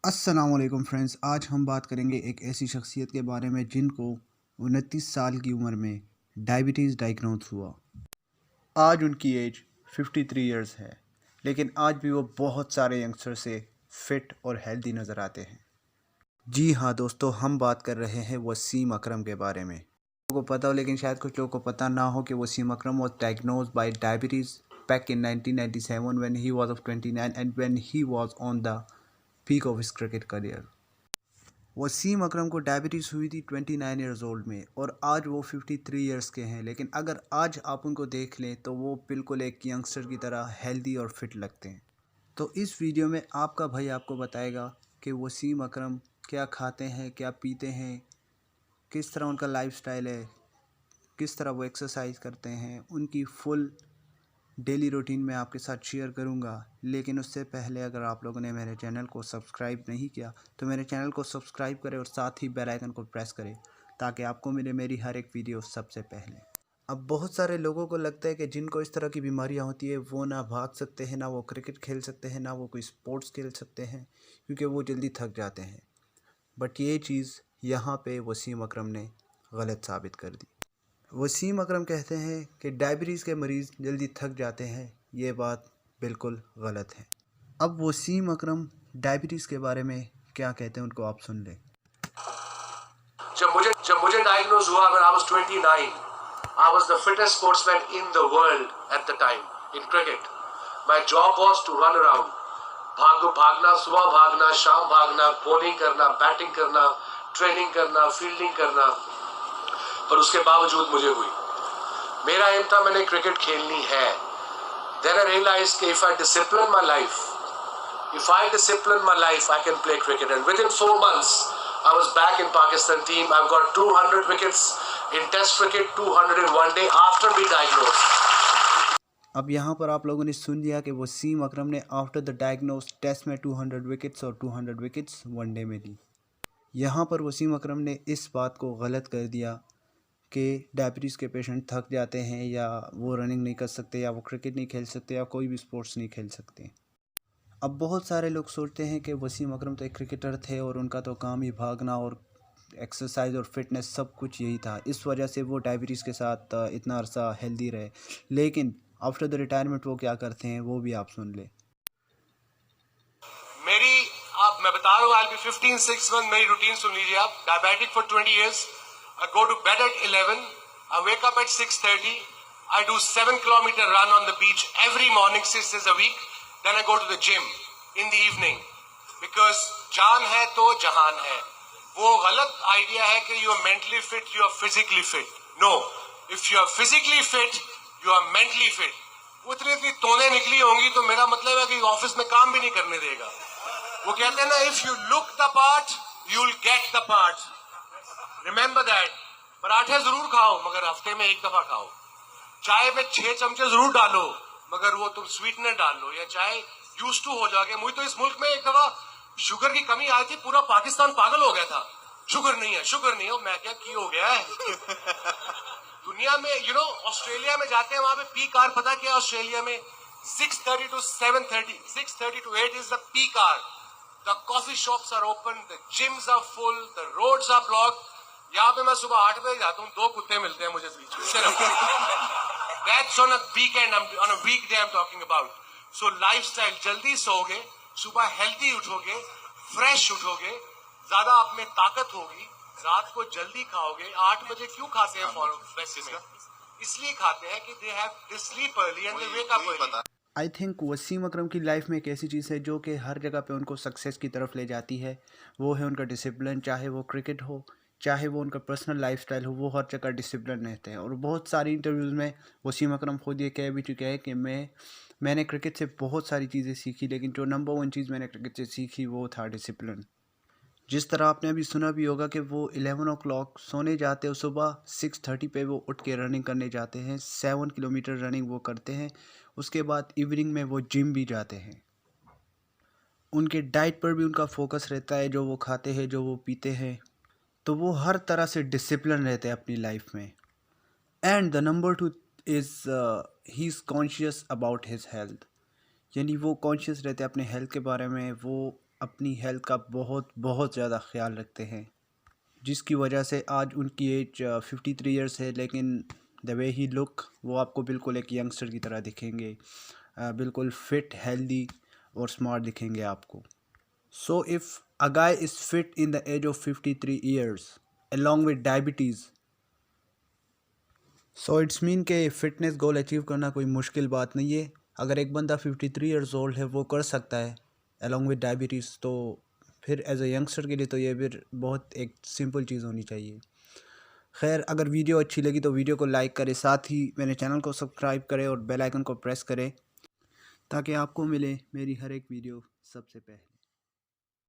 अस्सलाम वालेकुम फ्रेंड्स। आज हम बात करेंगे एक ऐसी शख्सियत के बारे में जिनको 29 साल की उम्र में डायबिटीज़ डायग्नोज हुआ। आज उनकी एज 53 इयर्स है, लेकिन आज भी वो बहुत सारे यंगस्टर से फिट और हेल्दी नज़र आते हैं। जी हाँ दोस्तों, हम बात कर रहे हैं वसीम अकरम के बारे में। लोगों को पता हो, लेकिन शायद कुछ लोगों को पता ना हो कि वसीम अकरम was diagnosed by diabetes back in 1997 when he was of 29 and when he was on the peak of his cricket career। Wasim अकरम को डायबिटीज़ हुई थी 29 ईयर्स ओल्ड में और आज वो 53 ईयर्स के हैं। लेकिन अगर आज आप उनको देख लें तो वो बिल्कुल एक यंगस्टर की तरह हेल्दी और फिट लगते हैं। तो इस वीडियो में आपका भाई आपको बताएगा कि वसीम अकरम क्या खाते हैं, क्या पीते हैं, किस तरह उनका लाइफस्टाइल है, किस तरह वो एक्सरसाइज करते हैं, उनकी फुल डेली रूटीन में आपके साथ शेयर करूंगा। लेकिन उससे पहले अगर आप लोगों ने मेरे चैनल को सब्सक्राइब नहीं किया तो मेरे चैनल को सब्सक्राइब करें और साथ ही बेल आइकन को प्रेस करें ताकि आपको मिले मेरी हर एक वीडियो सबसे पहले। अब बहुत सारे लोगों को लगता है कि जिनको इस तरह की बीमारियां होती है वो ना भाग सकते हैं, ना वो क्रिकेट खेल सकते हैं, ना वो कोई स्पोर्ट्स खेल सकते हैं, क्योंकि वो जल्दी थक जाते हैं। बट ये चीज़ यहाँ पे वसीम अकरम ने गलत साबित कर दी। वसीम अकरम कहते हैं कि डायबिटीज़ के मरीज़ जल्दी थक जाते हैं। ये बात बिल्कुल गलत है। अब वसीम अकरम डायबिटीज़ के बारे में क्या कहते हैं उनको आप सुन लें। जब मुझे डायग्नोज हुआ when I was 29, I was the fittest sportsman in the world at the time in cricket. My job was to run around, भागना, सुबह भागना, शाम भागना, बॉलिंग करना, बैटिंग करना, ट्रेनिंग करना, फील्डिंग करना, पर उसके बावजूद मुझे हुई। मेरा एम था मैंने क्रिकेट खेलनी है। Then I realized कि if I discipline my life, I can play cricket. And within 4 months, I was back in Pakistan team. I've got 200 wickets in Test cricket, 200 in one day after being diagnosed. अब यहाँ पर आप लोगों ने सुन लिया कि वसीम अकरम ने आफ्टर द डायग्नोज टेस्ट में 200 विकेट्स और 200 विकेट्स वनडे में ली। यहाँ पर वसीम अकरम ने इस बात को गलत कर दिया कि डायबिटीज़ के पेशेंट थक जाते हैं या वो रनिंग नहीं कर सकते या वो क्रिकेट नहीं खेल सकते या कोई भी स्पोर्ट्स नहीं खेल सकते। अब बहुत सारे लोग सोचते हैं कि वसीम अकरम तो एक क्रिकेटर थे और उनका तो काम ही भागना और एक्सरसाइज और फिटनेस सब कुछ यही था, इस वजह से वो डायबिटीज़ के साथ इतना अरसा हेल्दी रहे। लेकिन आफ्टर द रिटायरमेंट वो क्या करते हैं वो भी आप सुन लें। मैं बता रहा हूँ, I'll be 15-6 months। मेरी रूटीन सुन लीजिए आप। Diabetic for 20 years। I go to bed at 11, I wake up at 6:30, I do 7 kilometer run on the beach every morning 6 days a week, then I go to the gym in the evening because जान है तो जहान है। वो गलत idea है कि you are mentally fit, you are physically fit। No, if you are physically fit, you are mentally fit। वो इतनी तोने निकली होंगी तो मेरा मतलब है कि ऑफिस में काम भी नहीं करने देगा। वो कहते हैं ना, if you look the part, you'll get the part। Remember that। पराठे जरूर खाओ मगर हफ्ते में एक दफा खाओ। चाय में 6 चमचे जरूर डालो मगर वो तुम स्वीटनर डाल लो या चाय यूज टू हो जाओगे। मुझे तो इस मुल्क में एक दफा शुगर की कमी आई थी, पूरा पाकिस्तान पागल हो गया था। शुगर नहीं है। मैं क्या की हो गया है दुनिया में ऑस्ट्रेलिया में जाते हैं, वहां पे पीक आवर पता क्या? ऑस्ट्रेलिया में 6:30 to 7:30, 6:30 to 8 is the peak hour। The coffee shops are open, the gyms are full, the roads are blocked। यहाँ पे मैं सुबह 8 बजे जाता हूँ, 2 कुत्ते मिलते हैं मुझे बीच में सिर्फ। That's on a weekend, on a weekday I'm talking about। So lifestyle, जल्दी सोओगे, सुबह हेल्दी उठोगे, फ्रेश उठोगे, ज्यादा आप में ताकत होगी, रात को जल्दी खाओगे। 8 बजे क्यों खाते हैं फॉर वैसे में? इसलिए खाते हैं कि they have they sleep early and they wake up early। I think Wasim Akram की लाइफ में एक ऐसी चीज़ है जो कि हर जगह पे उनको सक्सेस की तरफ ले जाती है। वो है उनका डिसिप्लिन, चाहे वो क्रिकेट हो, चाहे वो उनका पर्सनल लाइफस्टाइल हो, वो हर जगह डिसिप्लिन रहते हैं। और बहुत सारी इंटरव्यूज़ में वसीम अकरम खुद ये कह भी चुके हैं कि मैंने क्रिकेट से बहुत सारी चीज़ें सीखी, लेकिन जो नंबर 1 चीज़ मैंने क्रिकेट से सीखी वो था डिसिप्लिन। जिस तरह आपने अभी सुना भी होगा कि वो 11 o'clock सोने जाते हैं, सुबह 6:30 पे वो उठ के रनिंग करने जाते हैं, 7 किलोमीटर रनिंग वो करते हैं। उसके बाद इवनिंग में वो जिम भी जाते हैं। उनके डाइट पर भी उनका फोकस रहता है, जो वो खाते हैं, जो वो पीते हैं, तो वो हर तरह से डिसिप्लिन रहते हैं अपनी लाइफ में। And the number 2 is he is conscious about his health, यानी वो कॉन्शियस रहते हैं अपने हेल्थ के बारे में। वो अपनी हेल्थ का बहुत बहुत ज़्यादा ख्याल रखते हैं, जिसकी वजह से आज उनकी एज 53 ईयर्स है, लेकिन द वे ही लुक वो आपको बिल्कुल एक यंगस्टर की तरह दिखेंगे, बिल्कुल फिट, हेल्दी और स्मार्ट दिखेंगे आपको। So if a guy is fit in the age of 53 years along with diabetes, so it's mean के फ़िटनेस गोल अचीव करना कोई मुश्किल बात नहीं है। अगर एक बंदा 53 ईयर्स ओल्ड है वो कर सकता है अलॉन्ग विद डायबिटीज़, तो फिर एज ए यंगस्टर के लिए तो ये फिर बहुत एक सिंपल चीज़ होनी चाहिए। खैर, अगर वीडियो अच्छी लगी तो वीडियो को लाइक करें, साथ ही मेरे चैनल को सब्सक्राइब करें और बेल आइकन को प्रेस करें ताकि आपको मिले मेरी हर एक वीडियो सबसे पहले।